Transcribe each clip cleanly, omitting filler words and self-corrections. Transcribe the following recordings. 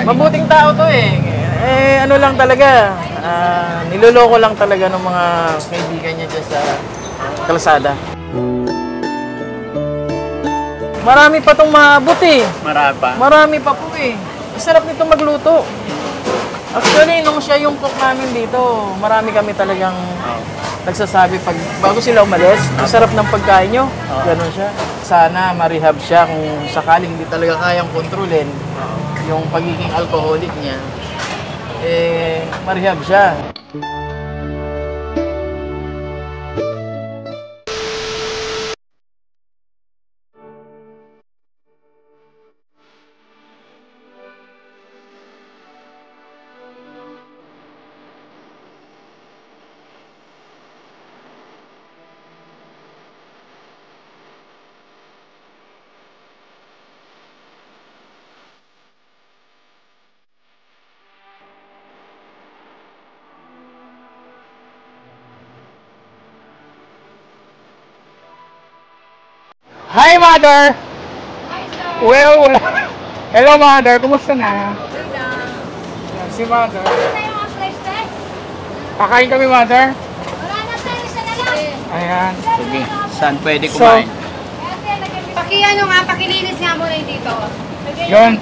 Mabuting tao to eh. Ano lang talaga, niloloko lang talaga ng mga kaibigan niya dyan sa kalsada. Marami pa itong maabot eh. Marami pa? Marami pa po eh. Masarap nito magluto. Actually, nung siya yung cook namin dito, marami kami talagang nagsasabi bago sila umalis, masarap ng pagkain nyo. Ganon siya. Sana ma-rehab siya kung sakaling hindi talaga kayang kontrolin yung pagiging alcoholic niya. Ma-rehab siya. Hi, Mother! Hi, sir! Well, hello, Mother! Kumusta na? Yan, si Mother. Kakain kami, Mother? Wala na tayo, isa na lang. Ayan. Sige, saan pwede kumain? Pakilinis nga muna yung dito. Yun.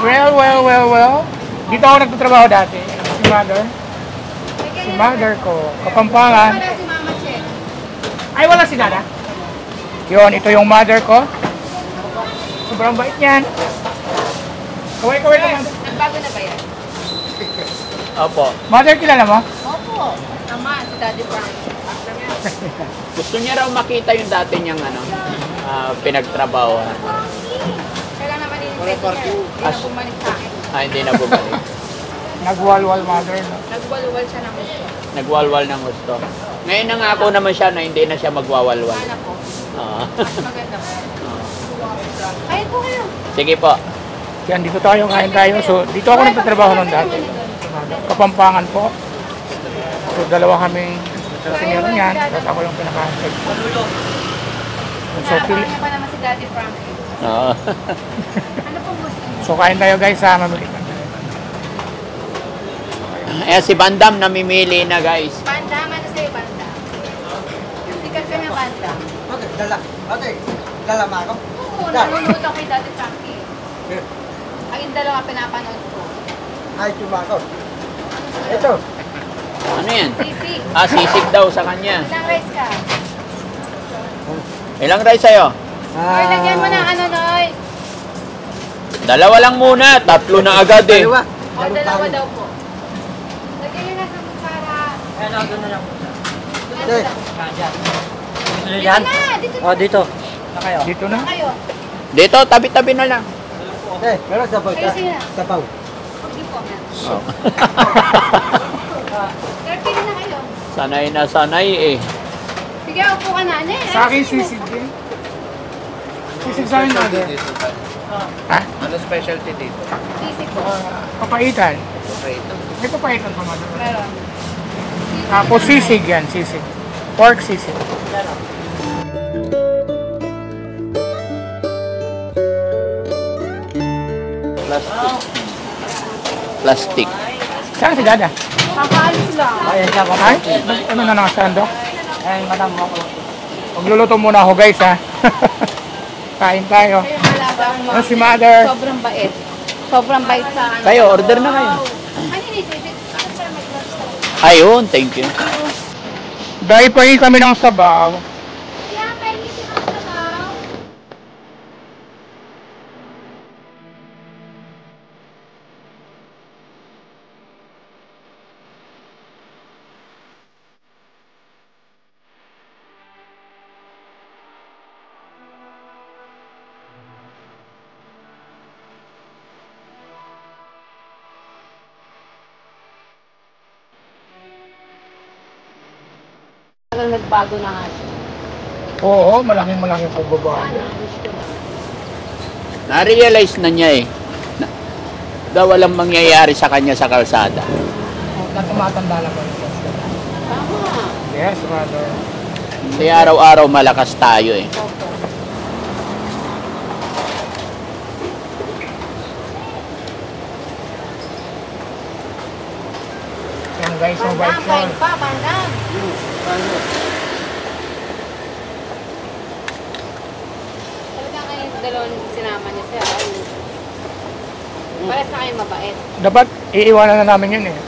Well. Dito ako nagtatrabaho dati. Si Mother. Si Mother ko. Kapampangan. Wala si Mama Che. Ay, wala si Dada. Yun, ito yung mother ko. Sobrang bait niyan. Kaway naman. Nagbago na ba yan? Opo. Mother, kilala mo? Opo. Tama, si Daddy Frank. Gusto niya raw makita yung dati niyang pinagtrabaho. Kailan naman in-invite niya? Hindi na bumalik sa akin. Hindi na bumalik. Nagwalwal, Mother. No? Nagwalwal siya ng gusto. Nagwalwal ng gusto. Ngayon nangako naman siya na hindi na siya magwawalwal. Sana po. Mas maganda po. Kain po kayo. Sige po. Yan, dito kain tayo. So, dito ako nagtatrabaho noon dati. Kapampangan po. So, dalawa kami sa meron yan. Tapos ako lang pinaka-head. So, Naabangan niya pa naman si Daddy Frank. Oo. Ano pong gusto niyo? So, kain tayo guys sa mamili. Si Bandam namimili na guys. Bandam, ano sa'yo Bandam? Sikat ka na Bandam. Dala mo ako? Oo, nanonood ako kay Daddy Frankie. Ang yung dalawa pinapanood ko. Ay, tumako. Ito. Ano yan? Sisig. Sisig daw sa kanya. Ilang rice ka? Ilang rice sa'yo? Or lagyan mo ng ano, Noy? Dalawa lang muna. Tatlo na agad eh. Dalawa. O, dalawa daw po. Lagyan nyo na sa kutsara. Doon na lang po. Ito. Dito na, dito na. Dito. Na kayo. Dito na. Kayo. Dito, tabi-tabi na lang. Pero sabaw ka. Sige na. Sabaw. Hindi po. Oh. 30 na kayo. Sanay na sanay eh. Sige, upo ka na. Sa akin, sisig din. Sisig sa akin, Mother. Ha? Ano specialty dito? Sisig po. Papaitan. Okay, ito. May papaitan pa, Mother. Meron. Tapos sisig yan, sisig. Pork sisig. Plastic. Saan si Dada? Kakaalis lang. Ayan siya po. Ay, ano na nakasaan doon? Ayan, madam mo ako. Magluluto muna ako guys ha. Kain tayo. Kayo malabang mo. Ano si Mother? Sobrang bait. Sobrang bait sa ano. Kayo, order na kayo. Ano yun? Para mag-lunch. Ayun, thank you. Dahil pa kami ng sabaw. Kaya painisin ang sabaw. Nagbago na nga siya. Oo, malaking pagbabago. Na-realize na niya eh. Daw walang mangyayari sa kanya sa kalsada. Na tumatanda lang ko. Tama. Yes, Mother. Kasi araw-araw malakas tayo eh. guys, mobile Bandam, kain phone. pa, bandam. Talaga ngayon dalawang sinama niya siya. Pares na kayo mabait. Dapat iiwanan na namin yun eh.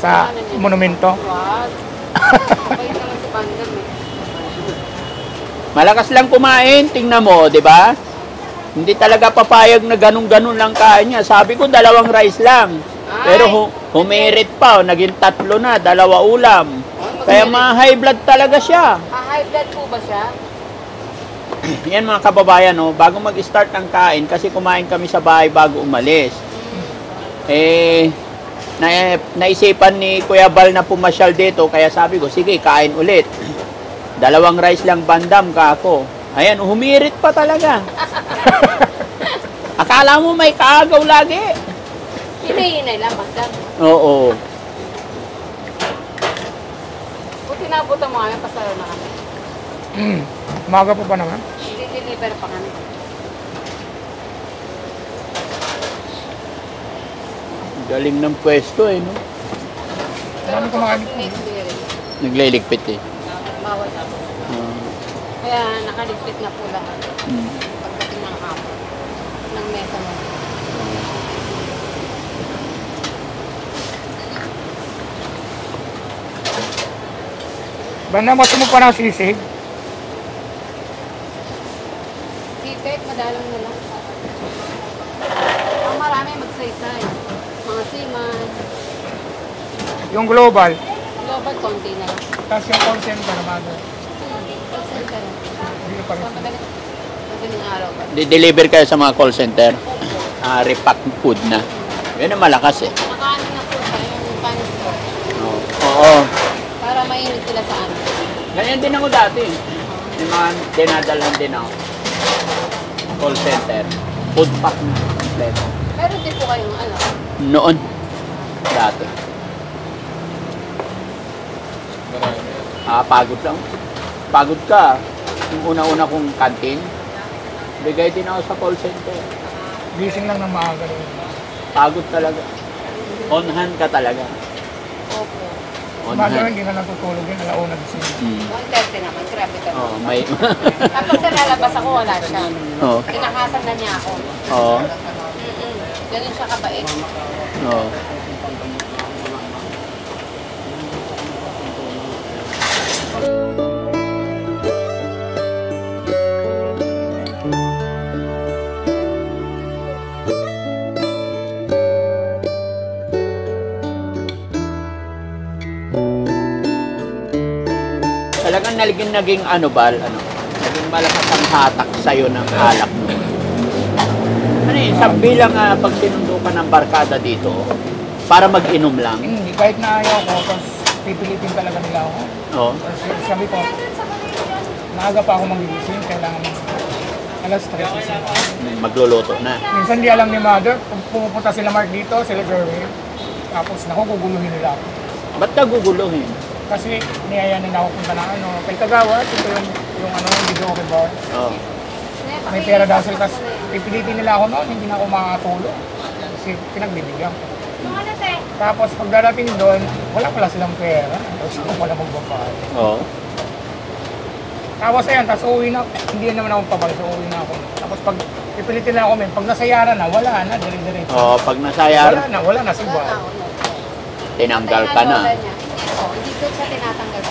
Sa monumento. Wag. Mabait naman si bandam eh. Malakas lang kumain, tingnan mo, di ba? Hindi talaga papayag na ganun-ganun lang kain niya. Sabi ko, 2 rice lang. Pero humirit pa, naging 3 na, 2 ulam. Kaya ma-high blood talaga siya. High blood po ba siya? Yan mga kababayan, no, bago mag-start ang kain, kasi kumain kami sa bahay bago umalis. Naisipan ni Kuya Bal na pumasyal dito, kaya sabi ko, sige, kain ulit. 2 rice lang bandam ka ako. Ayan, humirit pa talaga. Akala mo may kaagaw lagi. Hinay-hinay lang, bandam. Oo. Buti nabutan mo kami, pasaro na kami. Umaga po pa naman. Deliver pa kami. Galing ng pwesto eh, no? Marami kumain. Nagliligpit eh. Bawal na. Kaya nakaligpit na po lahat. Pagdating ng hapon. Ng mesa mo. Banda, gusto mo pa ng sisig? Sipit, madalang na lang. Ang marami magsaysay. Mga seaman. Yung global. Global, konti na lang. Tapos yung call center naman. Call center. Hindi pa rin. Madaling araw pa. Di-deliver kayo sa mga call center. Repack food na. Yan ang malakas eh. Nakaano na po siya, yung canister. Oo. Para mainit sila sa ano. Ganyan din ako dati. May mga dinadalhan din ako. Call center. Food pack na. Kompleto. Pero di po kayong ano. Noon. Dati. Pagod lang. Pagod ka. Yung una-una kong canteen, bigay din ako sa call center. Gising lang ng maaga. Pagod talaga. On hand ka talaga. Opo. On Umaga hand. hindi na natutulog yun. Alauna gising. 1:30 naman, grabe ka. Oh, may... Tapos sa lalabas ako, wala siya. oh. Tinakasan na niya ako. Oo. Ganun siya kabait. Oo. Talagang naging ano Bal, naging malakas ang hatak sa'yo ng alak mo. Ano yun, sabi lang pag sinundo ka ng barkada dito, para mag-inom lang. Hindi, kahit na ayaw ko, tapos pipilitin talaga nila ako. Oo. Tapos sabi ko, maaga pa ako magigising, kailangan alas 3 kasi. Magluluto na. Minsan di alam ni mother, kung pumupunta sila Mark dito, sila Jerwin, tapos naku, guguluhin nila ako. Ba't ka guguluhin? Kasi niyaya nila ako punta ng kay Kagawa, ito yung video okay bar. Oo. May pera daw sila, tapos pipilitin nila ako noon, hindi na ako makatulog. Kasi pinagbibigyan ko. Tapos pag darating doon, wala pala silang pera. Tapos ako pala magbabayad. Oo. Tapos ayan, tapos uwi na, hindi naman ako pabalik, so uwi na ako. Tapos pag pipilitin na ako, pag nasayara na, wala na, dire-diretso. Oo, pag nasayar, Wala na si Wala Bar. na ako. tinanggal ka na. Oo, hindi ko siya tinatanggal.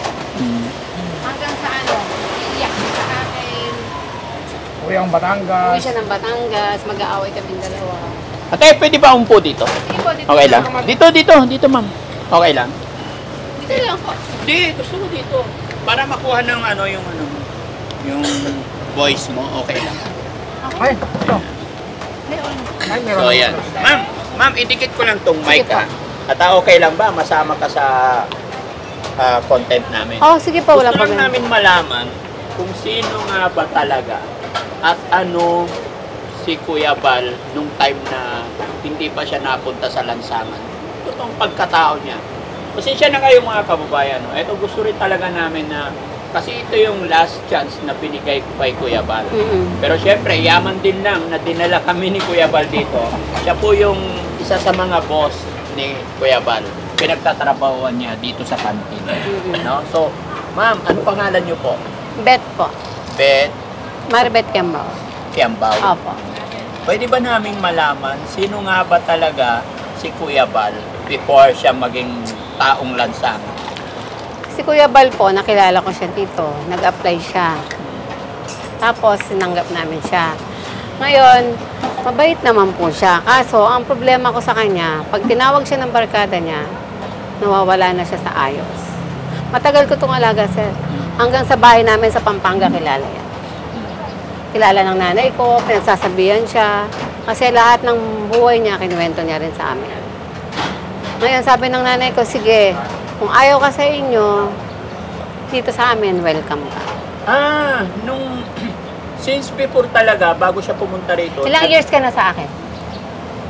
Hanggang sa ano, iiyak siya sa akin. Uwi ang Uwi Batangas. siya ng Batangas, mag-aaway kaming dalawa. Ate, pwede ba umpo dito? Sige po, dito Okay na. lang. Dito ma'am. Okay lang. Dito lang po. Hindi, gusto ko dito. Para makuha ng yung voice mo, okay lang. Ay, ito. Ay, meron. So, yan. Ma'am, idikit ko lang tong mic Sige po. ha. At okay lang ba, masama ka sa content namin? Oh, sige po, wala Gusto lang problema. namin malaman kung sino nga ba talaga at ano si Kuya Bal nung time na hindi pa siya napunta sa lansangan. Totoong pagkatao niya. Pasensya na kayo mga kababayan. No? Ito gusto rin talaga namin na kasi ito yung last chance na binigay ko kay Kuya Bal. Pero syempre, yaman din lang na dinala kami ni Kuya Bal dito. Siya po yung isa sa mga boss ni Kuya Bal. pinagtatrabahuan niya dito sa kantin. No? So, ma'am, ano pangalan niyo po? Bet po. Beth Maribet Kembao. Kiambao. Opo. Pwede ba naming malaman sino nga ba talaga si Kuya Bal before siya maging taong lansang? Si Kuya Bal po, nakilala ko siya dito. Nag-apply siya. Tapos, sinanggap namin siya. Ngayon, mabait naman po siya. Kaso, ang problema ko sa kanya, pag tinawag siya ng barkada niya, nawawala na siya sa ayos. Matagal ko itong alaga, sir. Hanggang sa bahay namin sa Pampanga, kilala yan. Kilala ng nanay ko, pinagsasabihan siya. Kasi lahat ng buhay niya, kinuwento niya rin sa amin. Ngayon, sabi ng nanay ko, sige, kung ayaw ka sa inyo, dito sa amin, welcome ka. Since before talaga, bago siya pumunta rito. Ilang years ka na sa akin?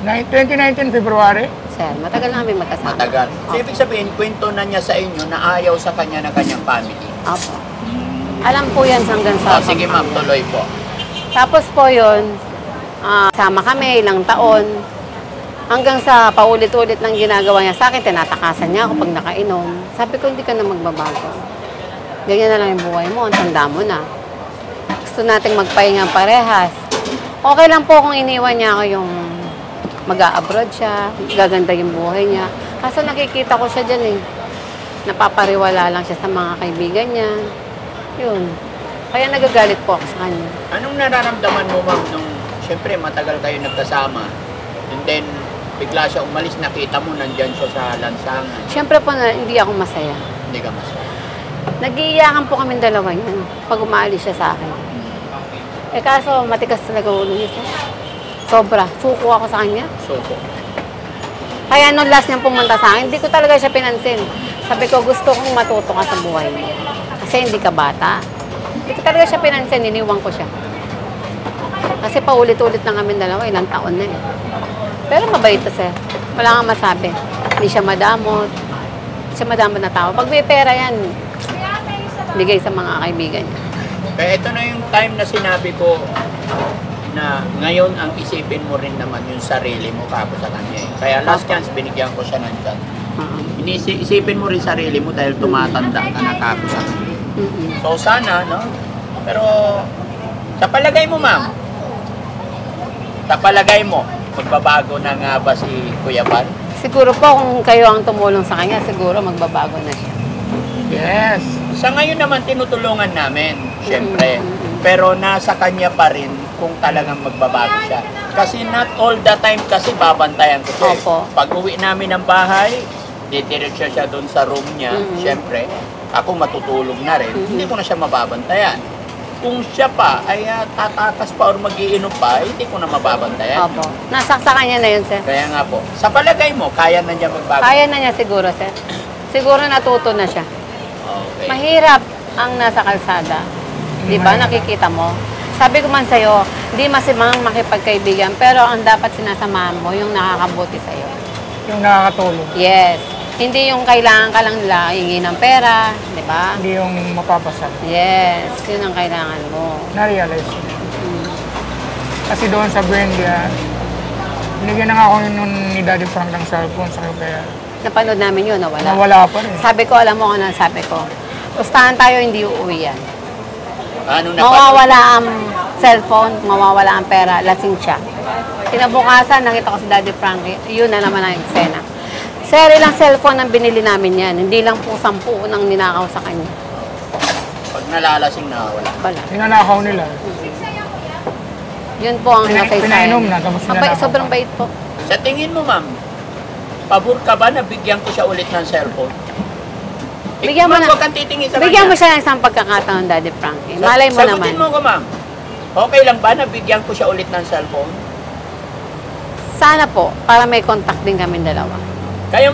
2019 February. Sir, matagal na kami magkasama. Matagal. So, ibig sabihin, kwento na niya sa inyo na ayaw sa kanya ng kanyang family. Opo. Alam po yan hanggang sa... Sige ma'am, tuloy po. Tapos po yun, sama kami ilang taon. Hanggang sa paulit-ulit ng ginagawa niya sa akin, tinatakasan niya ako pag nakainom. Sabi ko, hindi ka na magbabago. Ganyan na lang yung buhay mo, ang tanda mo na. Gusto nating magpahinga parehas. Okay lang po kung iniwan niya ako yung mag-a-abroad siya, gaganda yung buhay niya. Kaso nakikita ko siya dyan eh. Napapariwala lang siya sa mga kaibigan niya. Yun. Kaya nagagalit po ako sa kanya. Anong nararamdaman mo ma'am nung, siyempre matagal kayo nagkasama, and then bigla siya umalis, nakita mo nandyan siya sa lansangan. Siyempre po na hindi ako masaya. Hindi ka masaya. Nag-iiyakan po kami dalawa yan pag umaalis siya sa akin. Eh kaso matigas talaga ulo niya sir. Sobra. Suko ako sa kanya. Suko. Kaya nung last niyang pumunta sa akin, hindi ko talaga siya pinansin. Sabi ko, gusto kong matuto ka sa buhay mo. Kasi hindi ka bata. Hindi ko talaga siya pinansin, iniwan ko siya. Kasi paulit-ulit na kami dalawa, ilang taon na eh. Pero mabait to sir. Wala kang masabi. Hindi siya madamot. Hindi siya madamot na tao. Pag may pera yan, bigay sa mga kaibigan niya. Kaya ito na yung time na sinabi ko na ngayon ang isipin mo rin naman yung sarili mo kako sa kanya eh. Kaya last chance, binigyan ko siya ng chance. Isipin mo rin sarili mo dahil tumatanda ka na kako sa kanya. So sana, no? Pero sa palagay mo ma'am, sa palagay mo, magbabago na nga ba si Kuya Bal? Siguro po kung kayo ang tumulong sa kanya, siguro magbabago na siya. Yes. Sa ngayon naman, tinutulungan namin, syempre. Pero nasa kanya pa rin kung talagang magbabago siya. Kasi not all the time kasi babantayan ko siya. Opo. Pag uwi namin ng bahay, didiretso siya doon sa room niya, syempre. Ako matutulog na rin, hindi ko na siya mababantayan. Kung siya pa ay tatakas pa or magiinom pa, hindi ko na mababantayan. Opo. Nasa kanya na yun, sir. Kaya nga po, sa palagay mo, kaya na niya magbago? Kaya na niya siguro, sir. Siguro natuto na siya. Okay. Mahirap ang nasa kalsada. Di ba? Nakikita mo. Sabi ko man sa'yo, hindi masimang makipagkaibigan, pero ang dapat sinasamahan mo, yung nakakabuti sa'yo. Yung nakakatulong. Yes. Hindi yung kailangan ka lang nila hingi ng pera, di ba? Hindi yung mapapasal. Yes, yun ang kailangan mo. Na-realize ko. Kasi doon sa Buendia, binigyan na nga ako nun ni Daddy Frank ng cellphone sa kaya Napanood namin yun, nawala. nawala pa rin. Sabi ko, alam mo kung ano sabi ko. Pustahan tayo, hindi uuwi yan. Ano na Mawawala ang cellphone, mawawala ang pera, lasing siya. Kinabukasan, nakita ko si Daddy Frankie, yun na naman ang eksena. Sir, ilang cellphone ang binili namin yan. Hindi lang po 10 nang ninakaw sa kanya. Pag nalalasing na, wala. Wala. Ninanakaw nila. Yun po ang nasa Pinainom na, tapos ninanakaw. Sobrang bait po. Sa tingin mo, ma'am, pabor ka ba na bigyan ko siya ulit ng cellphone? Bigyan mo ma'am, na- huwag kang titingin sa Bigyan mo kanya. siya ng isang pagkakataon, Daddy Frankie. Malay mo naman. Sagutin mo ko, ma'am. Okay lang ba na bigyan ko siya ulit ng cellphone? Sana po, para may contact din kami dalawa. Kayo,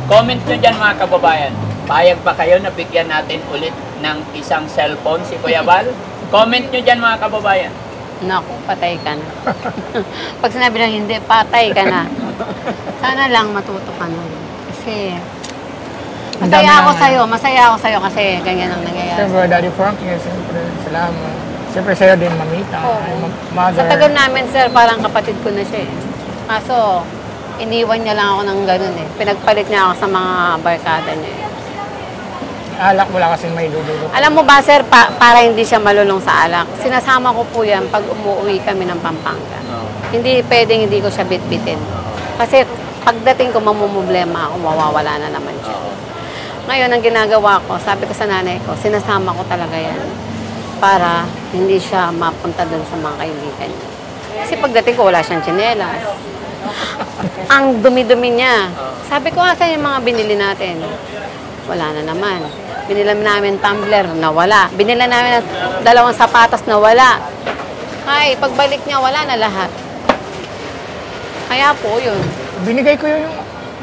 comment nyo dyan mga kababayan. Payag ba kayo na bigyan natin ulit ng isang cellphone si Kuya Bal? Comment nyo dyan mga kababayan. Naku, patay ka na. Pag sinabi lang hindi, patay ka na. Sana lang matuto ka na. Kasi, masaya ako sa'yo kasi ganyan ang nangyayari. Siyempre, Daddy Frank, siyempre, salamat. Siyempre, sa'yo din, Mamita, Oo. mother. Sa tagal namin, sir, parang kapatid ko na siya eh. Kaso, iniwan niya lang ako ng ganun eh. Pinagpalit niya ako sa mga barkada niya eh. Alak wala kasing may dudulo. Alam mo ba, sir, para hindi siya malulong sa alak, sinasama ko po yan pag umuwi kami ng Pampanga. Hindi pwedeng hindi ko siya bitbitin. Kasi pagdating ko, mamumblema ako, mawawala na naman siya. Ngayon, ang ginagawa ko, sabi ko sa nanay ko, sinasama ko talaga yan para hindi siya mapunta dun sa mga kaibigan niya. Kasi pagdating ko, wala siyang tsinelas. Ang dumi-dumi niya. Sabi ko, asan yung mga binili natin? Wala na naman. Binila namin tumbler, nawala. Binila namin ng 2 sapatos, nawala. Ay, pagbalik niya, wala na lahat. Kaya po, yun. Binigay ko yun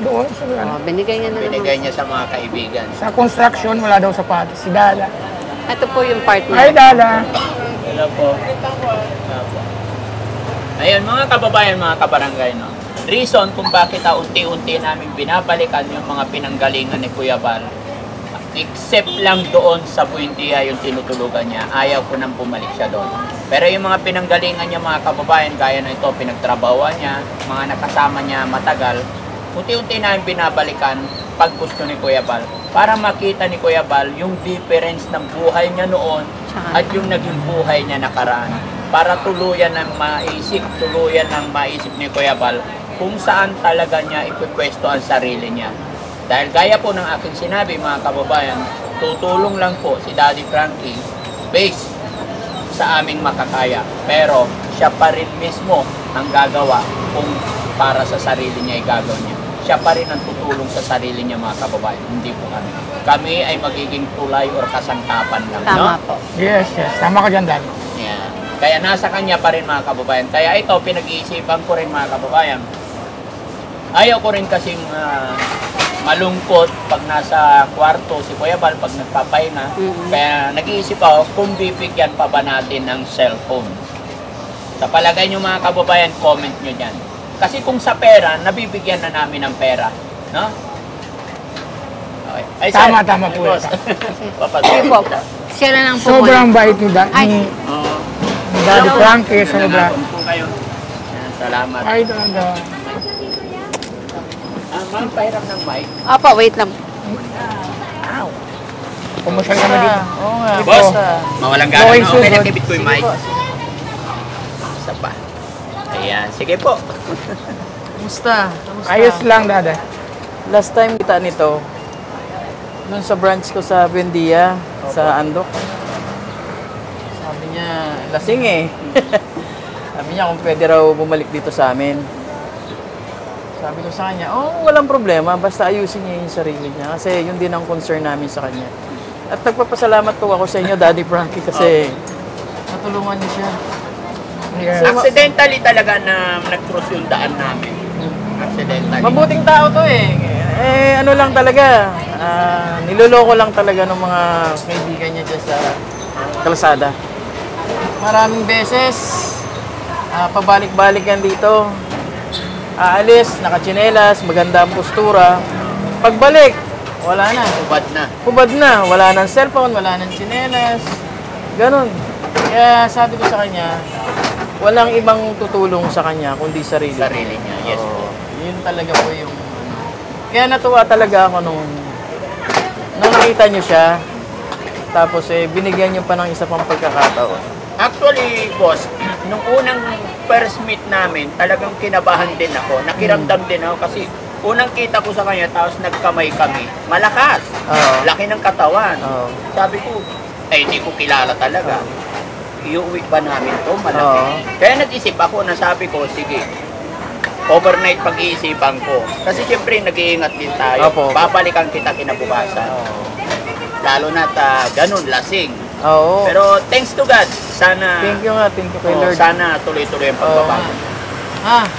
doon sa ano. Binigay niya na Binigay naman. niya sa mga kaibigan. Sa construction, wala daw sapatos. Si Dala. Ito po yung partner. Ay, Dala. Hello po. Ayun, mga kababayan, mga kabarangay, no? Reason kung bakit unti-unti namin binabalikan yung mga pinanggalingan ni Kuya Bal, except lang doon sa Buendia yung tinutulugan niya, ayaw ko nang bumalik siya doon. Pero yung mga pinanggalingan niya, mga kababayan, gaya na ito, pinagtrabawan niya, mga nakasama niya matagal, unti-unti namin binabalikan pag gusto ni Kuya Bal, para makita ni Kuya Bal yung difference ng buhay niya noon at yung naging buhay niya nakaraan. Para tuluyan ng maisip ni Kuya Bal kung saan talaga niya ipipwesto ang sarili niya. Dahil gaya po ng aking sinabi, mga kababayan, tutulong lang po si Daddy Frankie based sa aming makakaya. Pero siya pa rin mismo ang gagawa kung para sa sarili niya gagawin niya. Siya pa rin ang tutulong sa sarili niya, mga kababayan. Hindi po kami. Kami ay magiging tulay or kasangkapan lang. Tama No? po. Yes, yes. Tama ka dyan, Dala. Yeah. Kaya nasa kanya pa rin, mga kababayan. Kaya ito, pinag-iisipan ko rin, mga kababayan. Ayaw ko rin kasing malungkot pag nasa kwarto si Kuya Bal, pag nagpapahinga. Kaya nag-iisip ako kung bibigyan pa ba natin ng cellphone. Sa palagay nyo, mga kababayan, comment nyo dyan. Kasi kung sa pera, nabibigyan na namin ng pera. No? Okay. Ay, Tama, sir. tama Ay, po. boss. Sige po. Siya na lang po. Sobrang bait ni Ay. Oo. Daddy Frankie. Magandang Sobra. hapon po kayo. Salamat. Ay, Dala. Ma'am, pahiram ng mic. Opo, wait lang. Pumusal kami dito. Oo nga. Boss, basta. mawalang gana Going na. Okay, sugod. nakibit ko yung mic. Isa pa. Ayan, sige po. Kumusta? Ayos lang, Dada. Last time kita nito, dun sa branch ko sa Buendia, sa Andok. Sabi niya, lasing eh. Sabi niya kung pwede raw bumalik dito sa amin. Sabi ko sa kanya, walang problema, basta ayusin niya yung sarili niya. Kasi yun din ang concern namin sa kanya. At nagpapasalamat po ako sa inyo, Daddy Frankie, kasi natulungan niyo siya. Yeah. Accidentally talaga na nag-cross yung daan namin. Accidentally. Mabuting tao to eh. Ano lang talaga, niloloko lang talaga ng mga kaibigan niya dyan sa kalsada. Maraming beses, pabalik-balik yan dito. Aalis, nakatsinelas, maganda ang postura. Pagbalik, wala na. Ubad na. Hubad na, wala nang cellphone, wala nang tsinelas. Ganon. Kaya sabi ko sa kanya, walang ibang tutulong sa kanya kundi sarili. Sarili niya, yes po. Yun talaga po yung... Kaya natuwa talaga ako nung nakita niyo siya. Tapos binigyan niyo pa ng isa pang pagkakataon. Actually, boss, nung unang first meet namin, talagang kinabahan din ako. Nakiramdam din ako kasi unang kita ko sa kanya, tapos nagkamay kami. Malakas. Oo. Laki ng katawan. Oo. Sabi ko, hindi ko kilala talaga. Iuwi ba namin to? Malaki. Oo. Kaya nag-isip ako na sabi ko, sige, overnight pag-iisipan ko. Kasi siyempre nag-iingat din tayo. Opo. Babalikan kita kinabukasan. Lalo na ganun, lasing. Oo. Pero thanks to God, sana Thank you nga, thank you kay Lord. sana tuloy-tuloy ang pagbabago.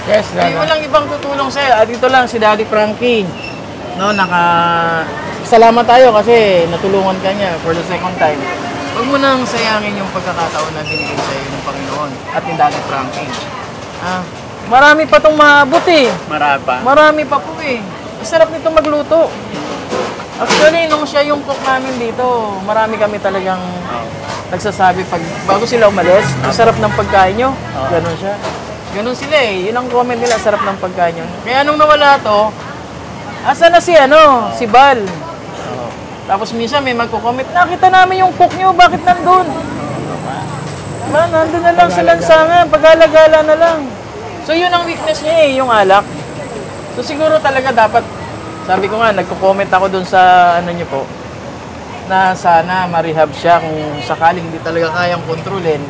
Yes, Hindi Dada. walang ibang tutulong sa'yo. Dito lang si Daddy Frankie. No, salamat tayo kasi natulungan ka niya for the second time. Huwag mo nang sayangin yung pagkakataon na binigay sa'yo ng Panginoon at ni Daddy Frankie. Marami pa itong maabot eh. Marapa. Marami pa po eh. Masarap nito magluto. Actually, nung siya yung cook namin dito, marami kami talagang nagsasabi bago sila umalis, ang sarap ng pagkain nyo. Ganon siya. Ganun sila eh. Yun ang comment nila, sarap ng pagkain yun. Kaya nung nawala to, asa na si si Bal? Tapos minsan may magko-comment, nakita namin yung cook nyo, bakit nandun? Diba, nandun na lang sa lansangan, pag-alagala na lang. So yun ang weakness niya eh, yung alak. So siguro talaga dapat, sabi ko nga, nagko-comment ako dun sa ano niyo po, na sana ma-rehab siya kung sakaling hindi talaga kayang kontrolin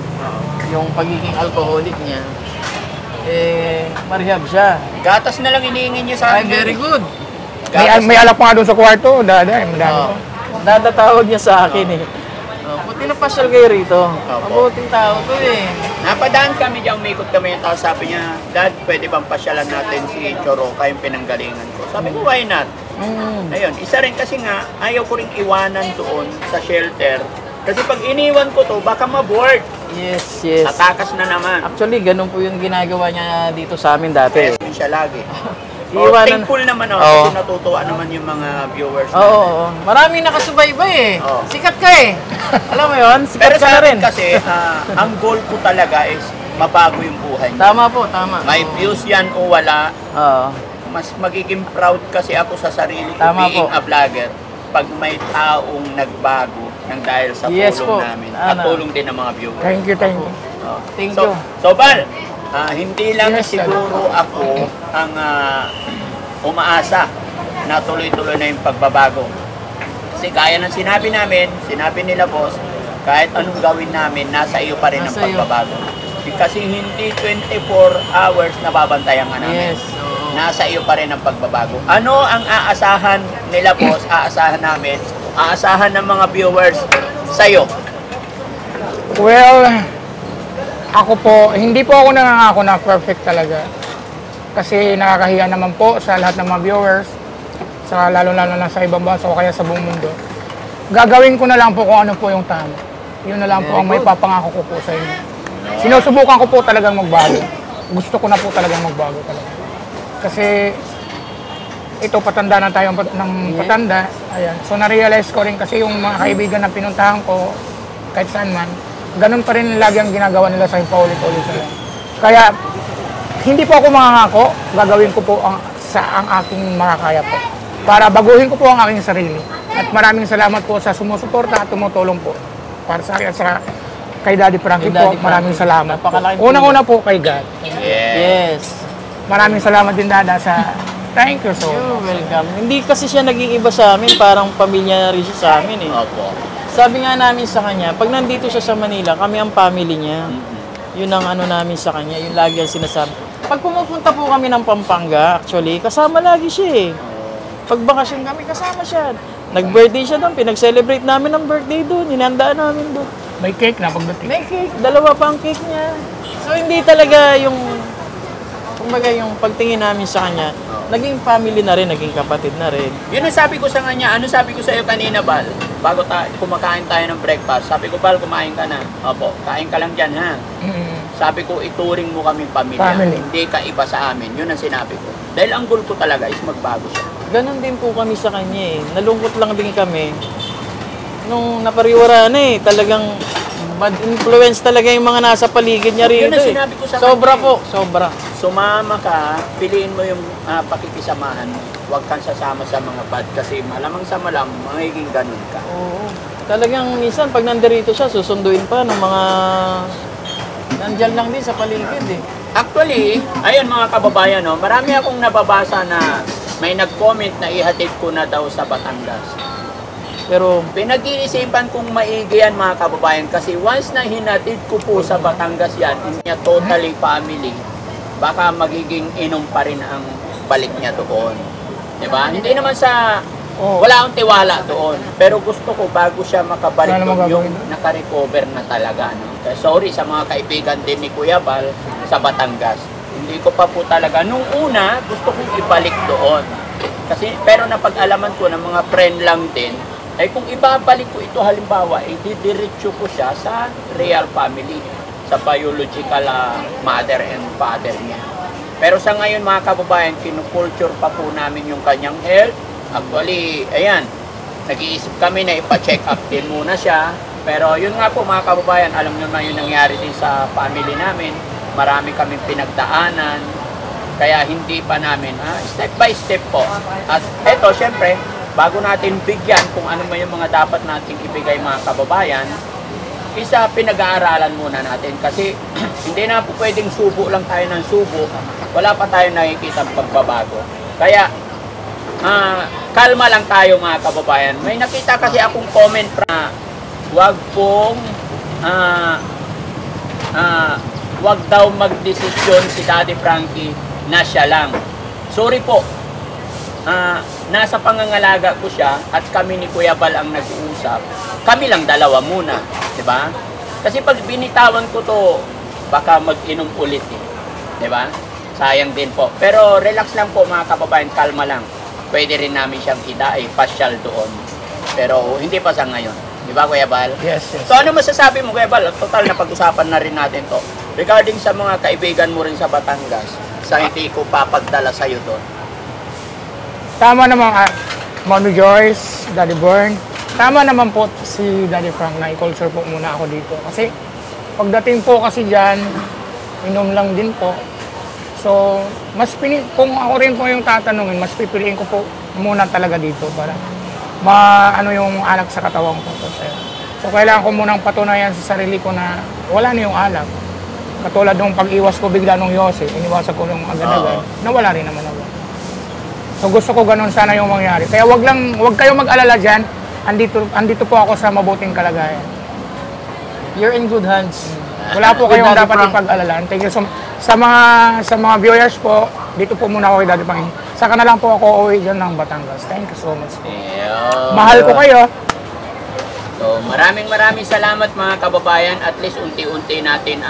yung pagiging alcoholic niya. Ma-rehab siya. Gatas na lang iniingin niyo sa Ay, akin. very good. May alak pa nga doon sa kwarto, dada, madami. Dadatawag niya sa akin eh. Buti na pasyal kayo rito. Mabuting tao to eh. Napadaan kami diyan, umikot kami yung tao. Sabi niya, Dad, pwede bang pasyalan natin si Choroka, yung pinanggalingan ko? Sabi ko, why not? Ayun, isa rin kasi nga, ayaw ko rin iwanan doon sa shelter. Kasi pag iniwan ko to, baka ma-board. Yes, yes. Tatakas na naman. Actually, ganun po yung ginagawa niya dito sa amin dati. Kaya siya lagi. Iwanan. Thankful naman ako Oo. kasi natutuwa naman yung mga viewers. Oo, oo. Maraming nakasubaybay eh. Oo. Sikat ka eh. Alam mo yun? Sikat Pero ka na sa rin. akin kasi, ang goal ko talaga is mabago yung buhay niya. Tama po, tama. May views yan o wala, Oo. mas magiging proud kasi ako sa sarili ko Tama being po. a vlogger pag may taong nagbago ng dahil sa Yes tulong po. namin at Ano. tulong din ng mga viewers. Thank you, thank you. Oh. Thank so, you. So, Bal, hindi lang Yes, siguro ako ang umaasa na tuloy-tuloy na yung pagbabago. Kasi kaya ng sinabi namin, sinabi nila boss, kahit anong gawin namin, nasa iyo pa rin ang Nasa iyo. pagbabago. Kasi hindi 24 hours na babantayan ka namin. Yes. Oo. Nasa iyo pa rin ang pagbabago. Ano ang aasahan nila boss, aasahan namin, aasahan ng mga viewers sa'yo? Well, ako po, hindi po ako nangangako na perfect talaga. Kasi nakakahiya naman po sa lahat ng mga viewers, sa lalo-lalo na sa ibang bansa o kaya sa buong mundo. Gagawin ko na lang po kung ano po yung tama. Yun na lang po ang may papangako ko po sa inyo. Sinusubukan ko po talagang magbago. Gusto ko na po talagang magbago talaga. Kasi ito, patanda na tayo ng patanda. Ayan. So na-realize ko rin kasi yung mga kaibigan na pinuntahan ko, kahit saan man, ganun pa rin lagi ang ginagawa nila sa paulit-ulit sila. Kaya, hindi po ako mangangako, gagawin ko po ang aking makakaya po. Para baguhin ko po ang aking sarili. At maraming salamat po sa sumusuporta at tumutulong po. Para sa akin at sa kay Daddy Frankie Kay po, Daddy maraming Frankie. salamat po. Napakalaking Unang-una po kay God. Yes. Maraming salamat din Dada sa thank you so much. You're welcome. Hindi kasi siya naging iba sa amin, parang pamilya na rin siya sa amin eh. Opo. Sabi nga namin sa kanya, pag nandito siya sa Manila, kami ang family niya. Yun ang ano namin sa kanya, yung lagi ang sinasabi. Pag pumupunta po kami ng Pampanga, actually, kasama lagi siya eh. Pag bakasyon kami, kasama siya. Nag-birthday siya doon, pinag-celebrate namin ang birthday doon, hinandaan namin doon. May cake na pagdating. May cake, dalawa pa ang cake niya. So hindi talaga yung, kumbaga yung pagtingin namin sa kanya, naging family na rin, naging kapatid na rin. Yun ang sabi ko sa kanya, ano sabi ko sa iyo kanina, Bal? Bago kumakain tayo ng breakfast, sabi ko, Bal, kumain ka na. Opo, kain ka lang dyan, ha? Sabi ko, ituring mo kaming pamilya. Family. Hindi ka iba sa amin. Yun ang sinabi ko. Dahil ang goal ko talaga is magbago siya. Ganon din po kami sa kanya eh. Nalungkot lang din kami. Nung napariwara na eh, talagang bad influence talaga yung mga nasa paligid niya rito Yun ang eh. sinabi ko sa Sobra kanya. po, sobra. Sumama ka, piliin mo yung pakikisamahan mo. Huwag kang sasama sa mga bad kasi malamang sa magiging ganun ka. Oo. Talagang minsan pag nandirito siya, susunduin pa ng mga nandyan lang din sa paligid eh. Actually, ayun mga kababayan, no, marami akong nababasa na may nag-comment na ihatid ko na daw sa Batangas. Pero Pinag-iisipan kong maigi yan mga kababayan kasi once na hinatid ko po sa Batangas yan, hindi niya totally family, baka magiging inom pa rin ang balik niya doon. Diba? Hindi naman sa wala akong tiwala doon. Pero gusto ko bago siya makabalik Wala doon, namang yung gagawin. naka-recover na talaga. No? Kaya sorry sa mga kaibigan din ni Kuya Bal sa Batangas. Hindi ko pa po talaga. Nung una, gusto kong ibalik doon. Kasi, pero napag-alaman ko ng mga friend lang din, ay kung ibabalik ko ito halimbawa, didiretso ko siya sa real family, sa biological mother and father niya. Pero sa ngayon mga kababayan, kinukulture pa po namin yung kanyang health. Actually, ayan, nag-iisip kami na ipa-check up din muna siya. Pero yun nga po mga kababayan, alam nyo na yung nangyari din sa family namin. marami kaming pinagdaanan. Kaya hindi pa namin, step by step po. At eto, syempre, bago natin bigyan kung ano man yung mga dapat nating ibigay mga kababayan, isa pinag-aaralan muna natin. Kasi hindi na po pwedeng subo lang tayo ng subo. Wala pa tayo nakikita pagbabago. Kaya, kalma lang tayo mga kababayan. May nakita kasi akong comment na wag pong wag daw magdesisyon si Daddy Frankie na siya lang. Sorry po. Nasa pangangalaga ko siya at kami ni Kuya Bal ang nag-uusap. Kami lang dalawa muna, 'di ba? Kasi pag binitawan ko to, baka mag-inom ulit eh. 'Di ba? Sayang din po. Pero relax lang po mga kababayan, kalma lang. Pwede rin namin siyang pasyal doon. Pero hindi pa sa ngayon. 'Di ba Kuya Bal? Yes, yes. So ano masasabi mo Kuya Bal? Total na pag-usapan na rin natin to. Regarding sa mga kaibigan mo rin sa Batangas, sa hindi ko papagdala sa'yo doon. Tama naman, Mami Joyce, Daddy Bern. Tama naman po si Daddy Frank na i-culture po muna ako dito. Kasi pagdating po kasi dyan, inom lang din po. So, kung ako rin po yung tatanungin, mas pipiliin ko po muna talaga dito para maano yung alak sa katawan ko. So, kailangan ko munang patunayan sa sarili ko na wala na yung alak. Katulad nung pag-iwas ko bigla nung Yose, iniwasan ko yung agad-agad, nawala rin naman ako. So gusto ko ganun sana yung mangyari. Kaya wag kayong mag-alala dyan, andito po ako sa mabuting kalagayan. You're in good hands. Wala po With kayong Daddy dapat Frank. ipag-alalaan. Thank you sa mga viewers po, dito po muna ako kay Daddy Frank. Saka na lang po ako uwi dyan ng Batangas. Thank you so much. Mahal ko kayo. So, maraming salamat mga kababayan. At least unti-unti natin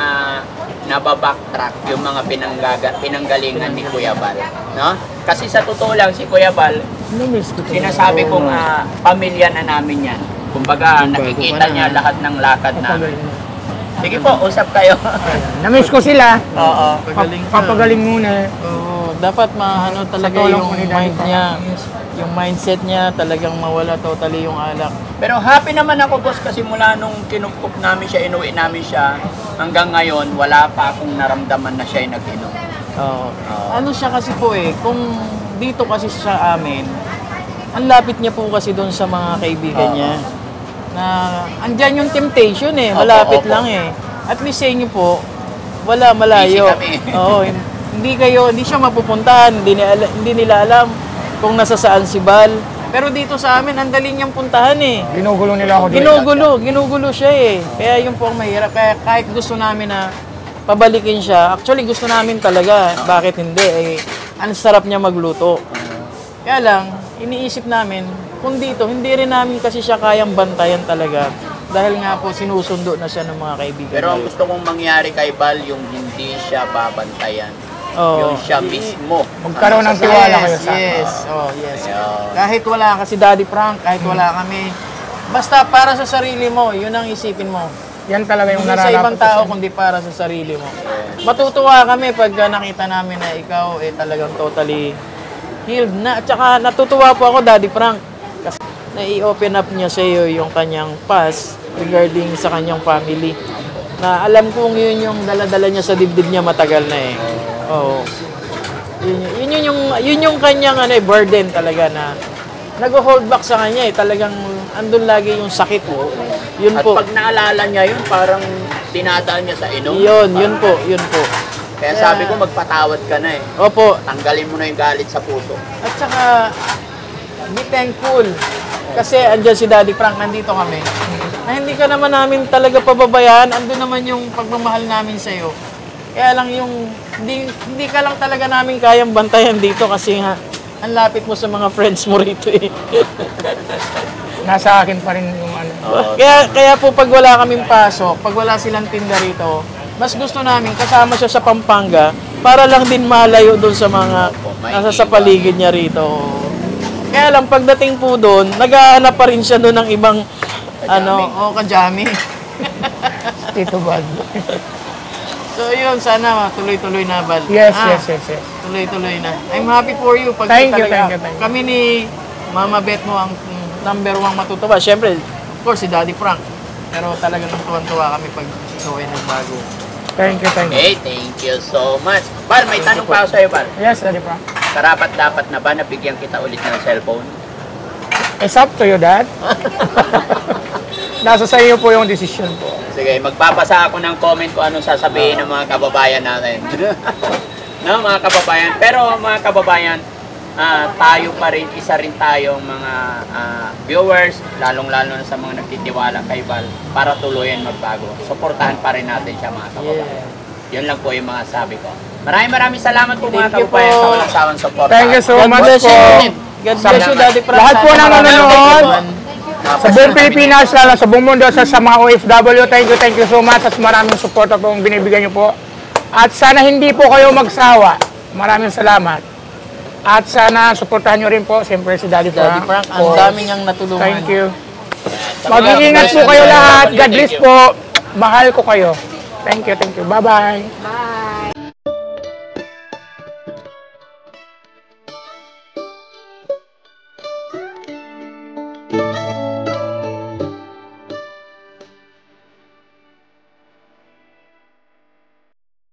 nababacktrack yung mga pinanggalingan ni Kuya Bal. No? Kasi sa totoo lang, si Kuya Bal, sinasabi kong pamilya na namin yan. Kumbaga, nakikita niya lahat ng lakad namin. Sige po, usap kayo. Namiss ko sila. Oo. Papagaling muna. Oo, dapat maano talaga Sa tulong yung ko ni Daddy mind Frank. niya. Yung mindset niya talagang mawala totally yung alak. Pero happy naman ako, boss, kasi mula nung kinupkup namin siya, inuwi namin siya, hanggang ngayon, wala pa akong naramdaman na siya ay nag-inom. Oo. Ano siya kasi po kung dito kasi sa amin, ang lapit niya po kasi doon sa mga kaibigan niya. Na andyan yung temptation malapit Opo. lang At least sa inyo po, wala malayo. Busy kami. Oo, hindi siya mapupuntahan, hindi nila alam kung nasa saan si Bal. Pero dito sa amin, ang dali niyang puntahan Ginugulo nila ako dito. Ginugulo siya Kaya yun po ang mahirap. Kaya kahit gusto namin na pabalikin siya, actually gusto namin talaga. Bakit hindi? Ang sarap niya magluto. Kaya lang, iniisip namin, kung dito, hindi rin namin kasi siya kayang bantayan talaga. Dahil nga po, sinusundo na siya ng mga kaibigan. Pero ang gusto kong mangyari kay Bal, yung hindi siya babantayan. Oo. Yung siya mismo. Magkaroon ng tiwala kayo sa akin. Yes. Ayun. Kahit wala kasi Daddy Frank, kahit wala kami, basta para sa sarili mo, yun ang isipin mo. Yan talaga yung Hindi sa nararapat ibang ko tao, sa- kundi para sa sarili mo. Matutuwa kami pag nakita namin na ikaw talagang totally healed na. At saka natutuwa po ako, Daddy Frank, kasi na-i-open up niya sa iyo yung kanyang past regarding sa kanyang family. Na alam kong yun yung dala-dala niya sa dibdib niya matagal na Oo. Yun yung kanyang burden talaga na nag-hold back sa kanya talagang andun lagi yung sakit Yun At po. pag naalala niya yun, parang dinadaan niya sa inom. Yun po. Kaya sabi ko, magpatawad ka na Opo. Tanggalin mo na yung galit sa puso. At saka, be thankful. Kasi andyan si Daddy Frank, nandito kami. Na hindi ka naman namin talaga pababayaan, andun naman yung pagmamahal namin sa'yo. Kaya lang yung, hindi ka lang talaga namin kayang bantayan dito kasi nga, ang lapit mo sa mga friends mo rito Nasa akin pa rin yung Kaya po pag wala kaming pasok, pag wala silang tinda rito, mas gusto namin kasama siya sa Pampanga para lang din malayo doon sa mga nasa sa paligid niya rito. Kaya lang pagdating po doon, naghahanap pa rin siya doon ng ibang kajami. Tito Bal. So yun, sana tuloy-tuloy na Bal. Yes. Tuloy-tuloy na. I'm happy for you. Pag Thank you. Kami ni Mama Beth mo ang number 1 matutuwa. Siyempre, of course, si Daddy Frank. Pero talagang tuwan-tuwa kami pag ikaw ay nagbago. Thank you, thank you. Okay, thank you so much. Bal, may tanong pa ako sa'yo, Bal. Yes, Daddy Frank. Karapat dapat na ba nabigyan kita ulit ng cellphone? It's up to you, Dad. Nasa sa iyo po yung decision po. Sige, magbabasa ako ng comment kung anong sasabihin ng mga kababayan natin. No, mga kababayan. Pero mga kababayan, tayo pa rin, isa rin tayong mga viewers, lalong-lalo na sa mga nagtitiwala kay Val, para tuluyan magbago. Suportahan pa rin natin siya, mga kababayan. Yun lang po yung mga sabi ko. Maraming salamat po mga Thank you kababayan po. sa walang sawang suporta. Thank you so God much bless po. you. God bless you, Daddy Frank. Lahat po Sana ng marami nanonood. natutunan. Sa buong Pilipinas, lalo sa buong mundo, sa mga OFW, thank you so much at maraming support pong binibigyan niyo po. At sana hindi po kayo magsawa. Maraming salamat. At sana suportahan niyo rin po, siyempre si Daddy Daddy Frank. Frank, ang dami niyang natulungan. Thank you. Sa mga Mag-iingat po kababayan, kayo lahat. God thank bless you. po. Mahal ko kayo. Thank you. Bye-bye. Bye!